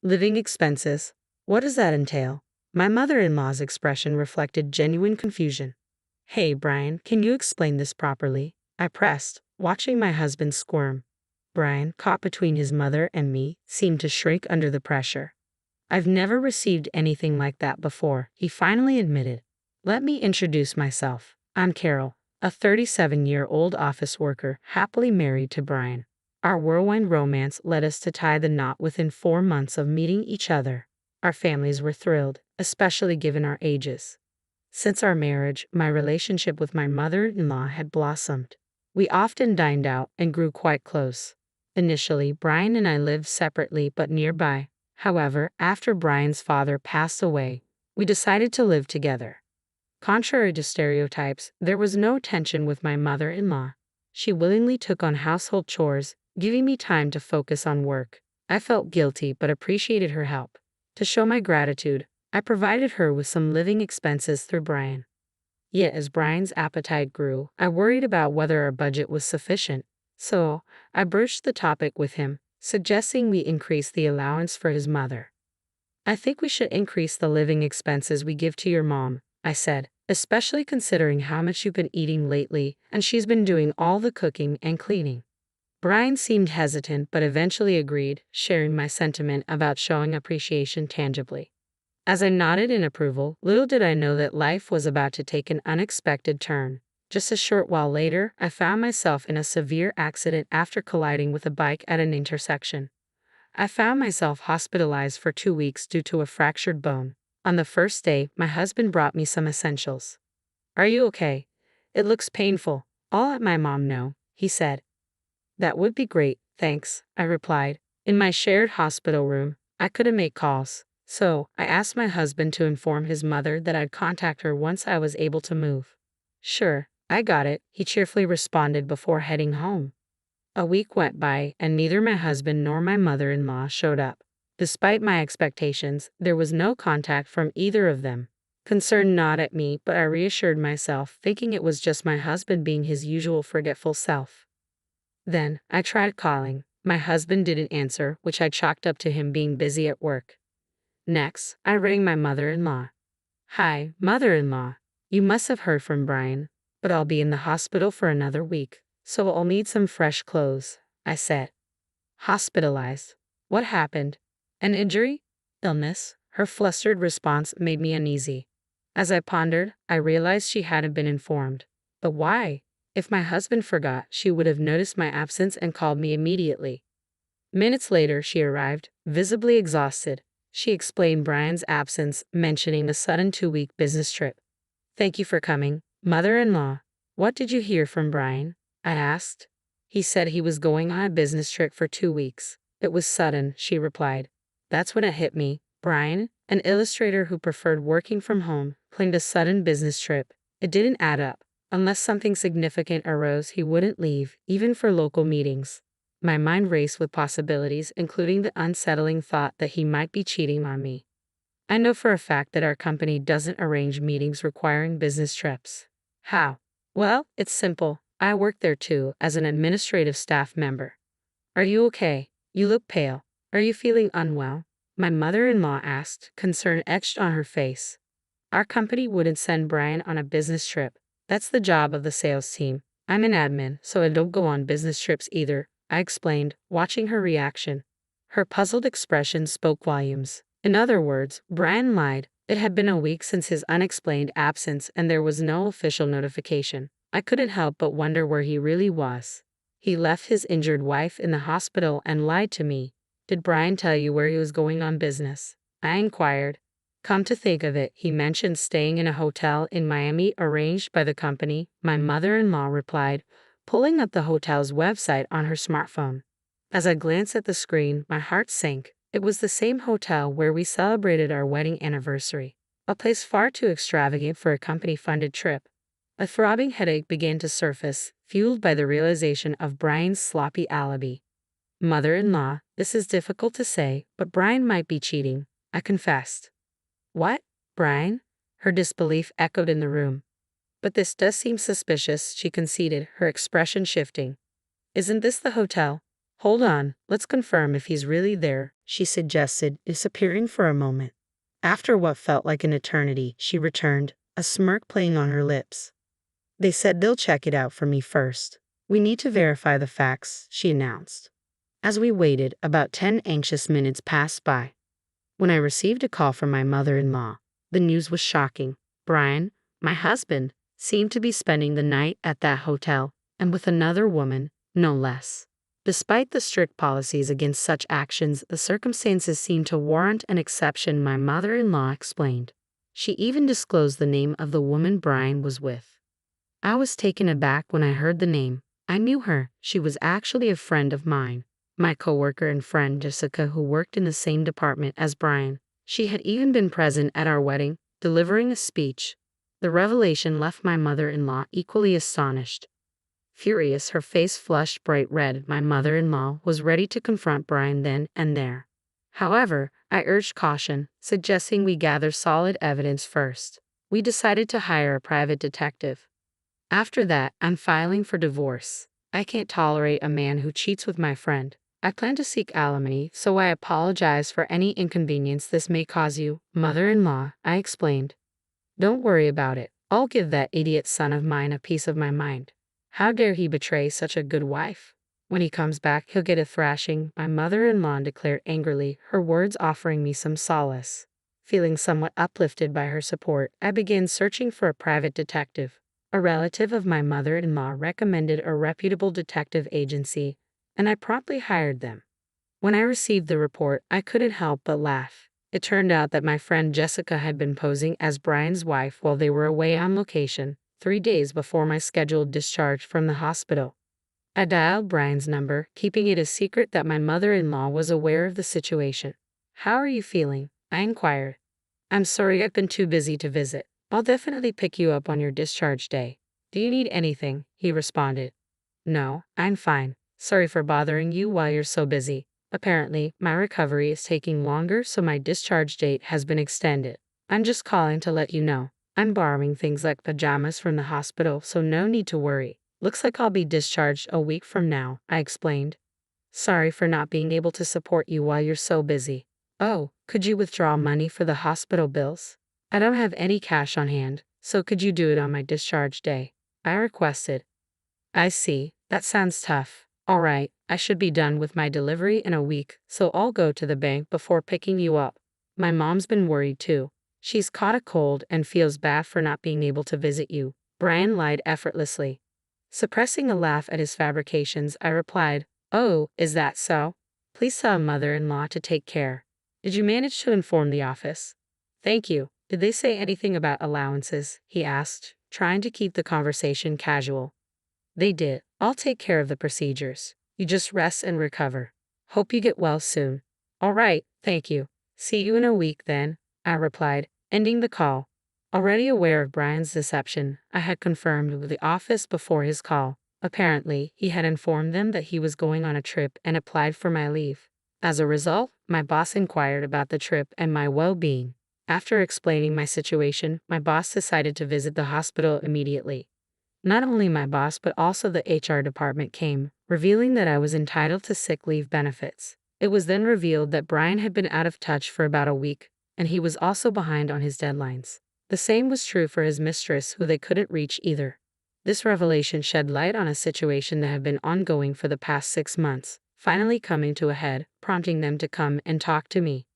Living expenses. What does that entail? My mother-in-law's expression reflected genuine confusion. Hey, Brian, can you explain this properly? I pressed, watching my husband squirm. Brian, caught between his mother and me, seemed to shrink under the pressure. I've never received anything like that before, he finally admitted. Let me introduce myself. I'm Carol, a 37-year-old office worker, happily married to Brian. Our whirlwind romance led us to tie the knot within 4 months of meeting each other. Our families were thrilled, especially given our ages. Since our marriage, my relationship with my mother-in-law had blossomed. We often dined out and grew quite close. Initially, Brian and I lived separately but nearby. However, after Brian's father passed away, we decided to live together. Contrary to stereotypes, there was no tension with my mother-in-law. She willingly took on household chores, giving me time to focus on work. I felt guilty but appreciated her help. To show my gratitude, I provided her with some living expenses through Brian. Yet as Brian's appetite grew, I worried about whether our budget was sufficient. So, I broached the topic with him, suggesting we increase the allowance for his mother. I think we should increase the living expenses we give to your mom, I said, especially considering how much you've been eating lately and she's been doing all the cooking and cleaning. Brian seemed hesitant but eventually agreed, sharing my sentiment about showing appreciation tangibly. As I nodded in approval, little did I know that life was about to take an unexpected turn. Just a short while later, I found myself in a severe accident after colliding with a bike at an intersection. I found myself hospitalized for 2 weeks due to a fractured bone. On the first day, my husband brought me some essentials. Are you okay? It looks painful. I'll let my mom know, he said. That would be great, thanks, I replied. In my shared hospital room, I couldn't make calls, so I asked my husband to inform his mother that I'd contact her once I was able to move. Sure, I got it, he cheerfully responded before heading home. A week went by, and neither my husband nor my mother-in-law showed up. Despite my expectations, there was no contact from either of them. Concern gnawed at me, but I reassured myself, thinking it was just my husband being his usual forgetful self. Then, I tried calling. My husband didn't answer, which I chalked up to him being busy at work. Next, I rang my mother-in-law. Hi, mother-in-law. You must have heard from Brian, but I'll be in the hospital for another week, so I'll need some fresh clothes, I said. Hospitalized. What happened? An injury? Illness? Her flustered response made me uneasy. As I pondered, I realized she hadn't been informed. But why? If my husband forgot, she would have noticed my absence and called me immediately. Minutes later, she arrived, visibly exhausted. She explained Brian's absence, mentioning a sudden 2-week business trip. Thank you for coming, mother-in-law. What did you hear from Brian? I asked. He said he was going on a business trip for 2 weeks. It was sudden, she replied. That's when it hit me. Brian, an illustrator who preferred working from home, planned a sudden business trip. It didn't add up. Unless something significant arose, he wouldn't leave, even for local meetings. My mind raced with possibilities, including the unsettling thought that he might be cheating on me. I know for a fact that our company doesn't arrange meetings requiring business trips. How? Well, it's simple. I work there too, as an administrative staff member. Are you okay? You look pale. Are you feeling unwell? My mother-in-law asked, concern etched on her face. Our company wouldn't send Brian on a business trip. That's the job of the sales team. I'm an admin, so I don't go on business trips either, I explained, watching her reaction. Her puzzled expression spoke volumes. In other words, Brian lied. It had been a week since his unexplained absence and there was no official notification. I couldn't help but wonder where he really was. He left his injured wife in the hospital and lied to me. Did Brian tell you where he was going on business? I inquired. Come to think of it, he mentioned staying in a hotel in Miami arranged by the company, my mother-in-law replied, pulling up the hotel's website on her smartphone. As I glanced at the screen, my heart sank. It was the same hotel where we celebrated our wedding anniversary, a place far too extravagant for a company-funded trip. A throbbing headache began to surface, fueled by the realization of Brian's sloppy alibi. Mother-in-law, this is difficult to say, but Brian might be cheating, I confessed. What? Brian? Her disbelief echoed in the room. But this does seem suspicious, she conceded, her expression shifting. Isn't this the hotel? Hold on, let's confirm if he's really there, she suggested, disappearing for a moment. After what felt like an eternity, she returned, a smirk playing on her lips. They said they'll check it out for me first. We need to verify the facts, she announced. As we waited, about 10 anxious minutes passed by. When I received a call from my mother-in-law, the news was shocking. Brian, my husband, seemed to be spending the night at that hotel, and with another woman, no less. Despite the strict policies against such actions, the circumstances seemed to warrant an exception, my mother-in-law explained. She even disclosed the name of the woman Brian was with. I was taken aback when I heard the name. I knew her. She was actually a friend of mine, my coworker and friend Jessica, who worked in the same department as Brian. She had even been present at our wedding, delivering a speech. The revelation left my mother-in-law equally astonished. Furious, her face flushed bright red, my mother-in-law was ready to confront Brian then and there. However, I urged caution, suggesting we gather solid evidence first. We decided to hire a private detective. After that, I'm filing for divorce. I can't tolerate a man who cheats with my friend. I plan to seek alimony, so I apologize for any inconvenience this may cause you, mother-in-law, I explained. Don't worry about it. I'll give that idiot son of mine a piece of my mind. How dare he betray such a good wife? When he comes back, he'll get a thrashing, my mother-in-law declared angrily, her words offering me some solace. Feeling somewhat uplifted by her support, I began searching for a private detective. A relative of my mother-in-law recommended a reputable detective agency, and I promptly hired them. When I received the report, I couldn't help but laugh. It turned out that my friend Jessica had been posing as Brian's wife while they were away on location, 3 days before my scheduled discharge from the hospital. I dialed Brian's number, keeping it a secret that my mother-in-law was aware of the situation. How are you feeling? I inquired. I'm sorry, I've been too busy to visit. I'll definitely pick you up on your discharge day. Do you need anything? He responded. No, I'm fine. Sorry for bothering you while you're so busy. Apparently, my recovery is taking longer, so my discharge date has been extended. I'm just calling to let you know. I'm borrowing things like pajamas from the hospital, so no need to worry. Looks like I'll be discharged a week from now, I explained. Sorry for not being able to support you while you're so busy. Oh, could you withdraw money for the hospital bills? I don't have any cash on hand, so could you do it on my discharge day? I requested. I see, that sounds tough. All right, I should be done with my delivery in a week, so I'll go to the bank before picking you up. My mom's been worried too. She's caught a cold and feels bad for not being able to visit you. Brian lied effortlessly. Suppressing a laugh at his fabrications, I replied, Oh, is that so? Please tell mother-in-law to take care. Did you manage to inform the office? Thank you. Did they say anything about allowances? He asked, trying to keep the conversation casual. They did. I'll take care of the procedures. You just rest and recover. Hope you get well soon. All right, thank you. See you in a week then, I replied, ending the call. Already aware of Brian's deception, I had confirmed with the office before his call. Apparently, he had informed them that he was going on a trip and applied for my leave. As a result, my boss inquired about the trip and my well-being. After explaining my situation, my boss decided to visit the hospital immediately. Not only my boss but also the HR department came, revealing that I was entitled to sick leave benefits. It was then revealed that Brian had been out of touch for about a week, and he was also behind on his deadlines. The same was true for his mistress, who they couldn't reach either. This revelation shed light on a situation that had been ongoing for the past 6 months, finally coming to a head, prompting them to come and talk to me.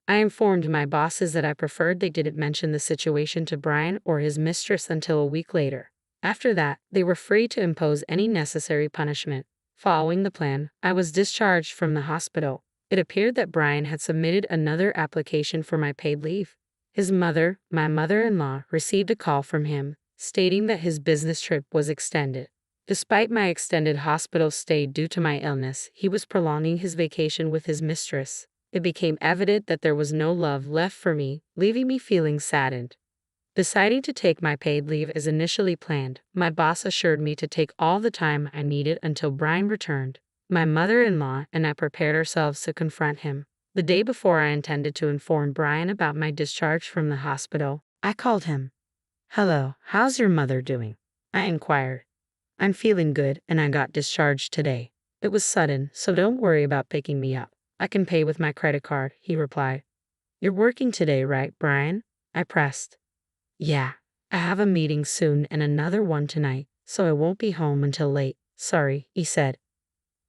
I informed my bosses that I preferred they didn't mention the situation to Brian or his mistress until a week later. After that, they were free to impose any necessary punishment. Following the plan, I was discharged from the hospital. It appeared that Brian had submitted another application for my paid leave. His mother, my mother-in-law, received a call from him, stating that his business trip was extended. Despite my extended hospital stay due to my illness, he was prolonging his vacation with his mistress. It became evident that there was no love left for me, leaving me feeling saddened. Deciding to take my paid leave as initially planned, my boss assured me to take all the time I needed until Brian returned. My mother-in-law and I prepared ourselves to confront him. The day before I intended to inform Brian about my discharge from the hospital, I called him. Hello, how's your mother doing? I inquired. I'm feeling good and I got discharged today. It was sudden, so don't worry about picking me up. I can pay with my credit card, he replied. You're working today, right, Brian? I pressed. Yeah, I have a meeting soon and another one tonight, so I won't be home until late. Sorry, he said.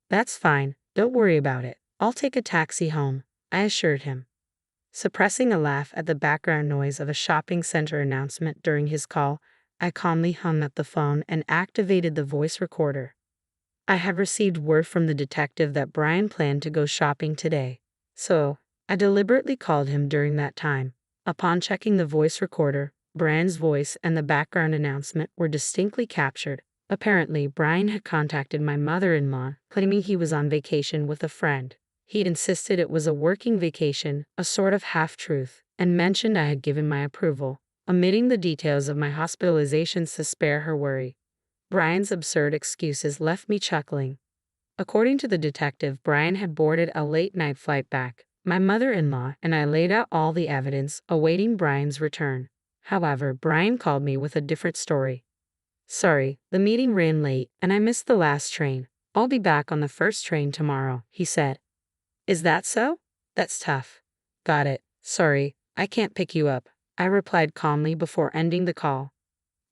That's fine, don't worry about it. I'll take a taxi home, I assured him. Suppressing a laugh at the background noise of a shopping center announcement during his call, I calmly hung up the phone and activated the voice recorder. I had received word from the detective that Brian planned to go shopping today, so I deliberately called him during that time. Upon checking the voice recorder, Brian's voice and the background announcement were distinctly captured. Apparently, Brian had contacted my mother-in-law, claiming he was on vacation with a friend. He'd insisted it was a working vacation, a sort of half-truth, and mentioned I had given my approval, omitting the details of my hospitalizations to spare her worry. Brian's absurd excuses left me chuckling. According to the detective, Brian had boarded a late-night flight back. My mother-in-law and I laid out all the evidence, awaiting Brian's return. However, Brian called me with a different story. Sorry, the meeting ran late, and I missed the last train. I'll be back on the first train tomorrow, he said. Is that so? That's tough. Got it. Sorry, I can't pick you up, I replied calmly before ending the call.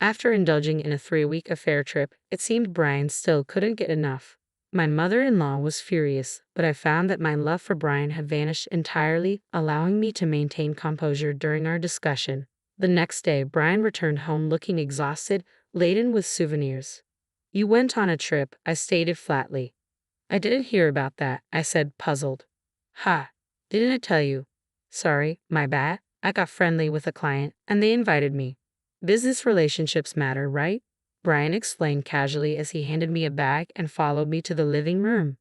After indulging in a 3-week affair trip, it seemed Brian still couldn't get enough. My mother-in-law was furious, but I found that my love for Brian had vanished entirely, allowing me to maintain composure during our discussion. The next day, Brian returned home looking exhausted, laden with souvenirs. You went on a trip, I stated flatly. I didn't hear about that, I said, puzzled. Ha! Didn't I tell you? Sorry, my bad. I got friendly with a client, and they invited me. Business relationships matter, right? Brian explained casually as he handed me a bag and followed me to the living room.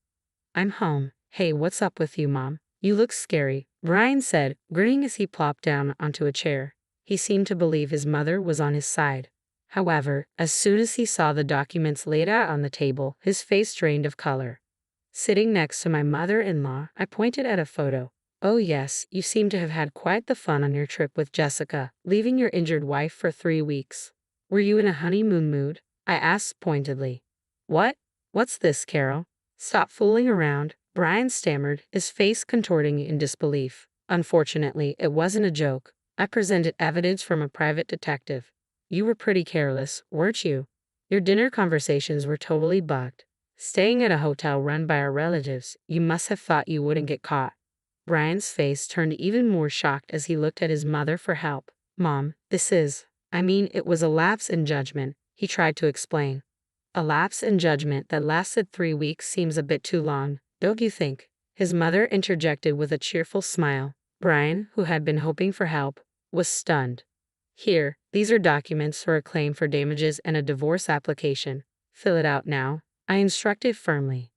I'm home. Hey, what's up with you, Mom? You look scary, Brian said, grinning as he plopped down onto a chair. He seemed to believe his mother was on his side. However, as soon as he saw the documents laid out on the table, his face drained of color. Sitting next to my mother-in-law, I pointed at a photo. Oh yes, you seem to have had quite the fun on your trip with Jessica, leaving your injured wife for 3 weeks. Were you in a honeymoon mood? I asked pointedly. What? What's this, Carol? Stop fooling around, Brian stammered, his face contorting in disbelief. Unfortunately, it wasn't a joke. I presented evidence from a private detective. You were pretty careless, weren't you? Your dinner conversations were totally bugged. Staying at a hotel run by our relatives, you must have thought you wouldn't get caught. Brian's face turned even more shocked as he looked at his mother for help. Mom, it was a lapse in judgment, he tried to explain. A lapse in judgment that lasted 3 weeks seems a bit too long, don't you think? His mother interjected with a cheerful smile. Brian, who had been hoping for help, was stunned. Here, these are documents for a claim for damages and a divorce application. Fill it out now, I instructed firmly.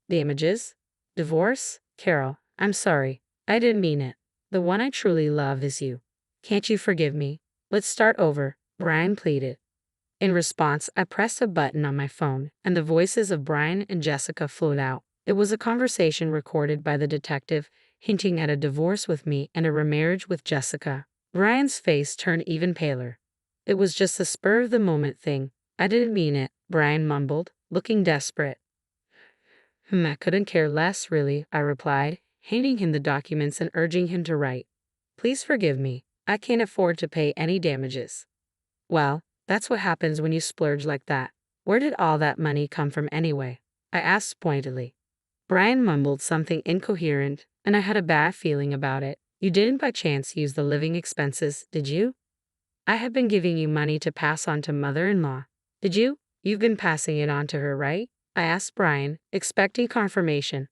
Damages? Divorce? Carol, I'm sorry. I didn't mean it. The one I truly love is you. Can't you forgive me? Let's start over, Brian pleaded. In response, I pressed a button on my phone, and the voices of Brian and Jessica flowed out. It was a conversation recorded by the detective, hinting at a divorce with me and a remarriage with Jessica. Brian's face turned even paler. It was just a spur-of-the-moment thing. I didn't mean it, Brian mumbled, looking desperate. I couldn't care less, really, I replied, handing him the documents and urging him to write. Please forgive me. I can't afford to pay any damages. Well, that's what happens when you splurge like that. Where did all that money come from anyway? I asked pointedly. Brian mumbled something incoherent, and I had a bad feeling about it. You didn't by chance use the living expenses, did you? I have been giving you money to pass on to mother-in-law. Did you? You've been passing it on to her, right? I asked Brian, expecting confirmation.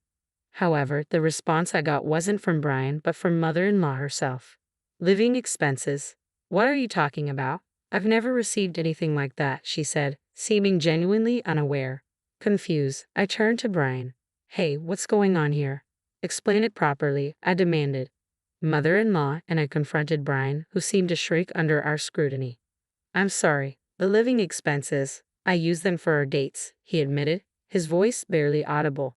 However, the response I got wasn't from Brian, but from mother-in-law herself. Living expenses? What are you talking about? I've never received anything like that, she said, seeming genuinely unaware. Confused, I turned to Brian. Hey, what's going on here? Explain it properly, I demanded. Mother-in-law, and I confronted Brian, who seemed to shrink under our scrutiny. I'm sorry, the living expenses, I used them for our dates, he admitted, his voice barely audible.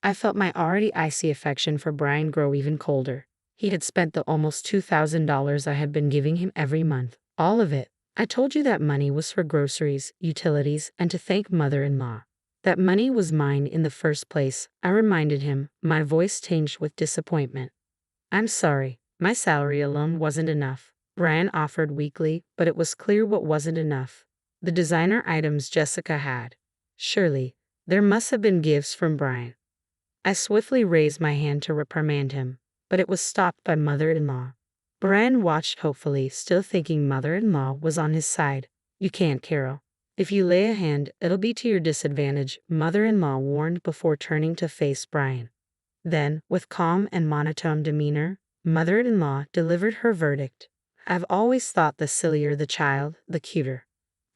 I felt my already icy affection for Brian grow even colder. He had spent the almost $2,000 I had been giving him every month. All of it. I told you that money was for groceries, utilities, and to thank mother-in-law. That money was mine in the first place, I reminded him, my voice tinged with disappointment. I'm sorry, my salary alone wasn't enough, Brian offered weakly, but it was clear what wasn't enough. The designer items Jessica had. Surely, there must have been gifts from Brian. I swiftly raised my hand to reprimand him, but it was stopped by mother-in-law. Brian watched hopefully, still thinking mother-in-law was on his side. You can't, Carol. If you lay a hand, it'll be to your disadvantage, mother-in-law warned before turning to face Brian. Then, with calm and monotone demeanor, mother-in-law delivered her verdict. I've always thought the sillier the child, the cuter.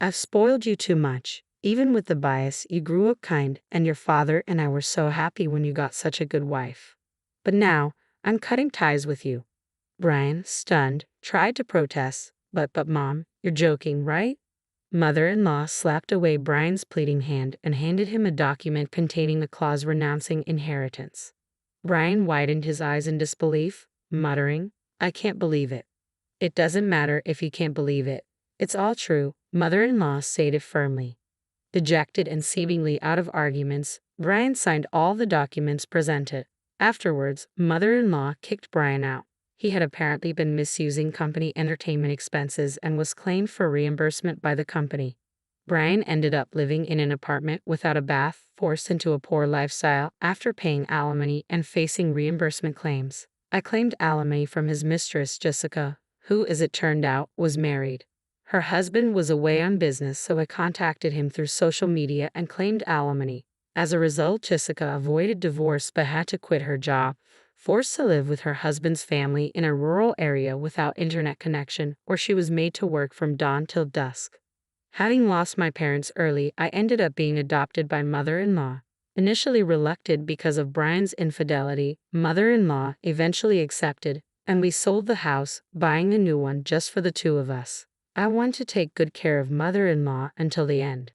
I've spoiled you too much. Even with the bias, you grew up kind, and your father and I were so happy when you got such a good wife. But now, I'm cutting ties with you. Brian, stunned, tried to protest, but Mom, you're joking, right? Mother-in-law slapped away Brian's pleading hand and handed him a document containing a clause renouncing inheritance. Brian widened his eyes in disbelief, muttering, I can't believe it. It doesn't matter if you can't believe it. It's all true, mother-in-law stated firmly. Dejected and seemingly out of arguments, Brian signed all the documents presented. Afterwards, mother-in-law kicked Brian out. He had apparently been misusing company entertainment expenses and was claimed for reimbursement by the company. Brian ended up living in an apartment without a bath, forced into a poor lifestyle after paying alimony and facing reimbursement claims. I claimed alimony from his mistress, Jessica, who, as it turned out, was married. Her husband was away on business, so I contacted him through social media and claimed alimony. As a result, Jessica avoided divorce but had to quit her job, forced to live with her husband's family in a rural area without internet connection, where she was made to work from dawn till dusk. Having lost my parents early, I ended up being adopted by mother-in-law. Initially reluctant because of Brian's infidelity, mother-in-law eventually accepted, and we sold the house, buying a new one just for the two of us. I want to take good care of mother-in-law until the end.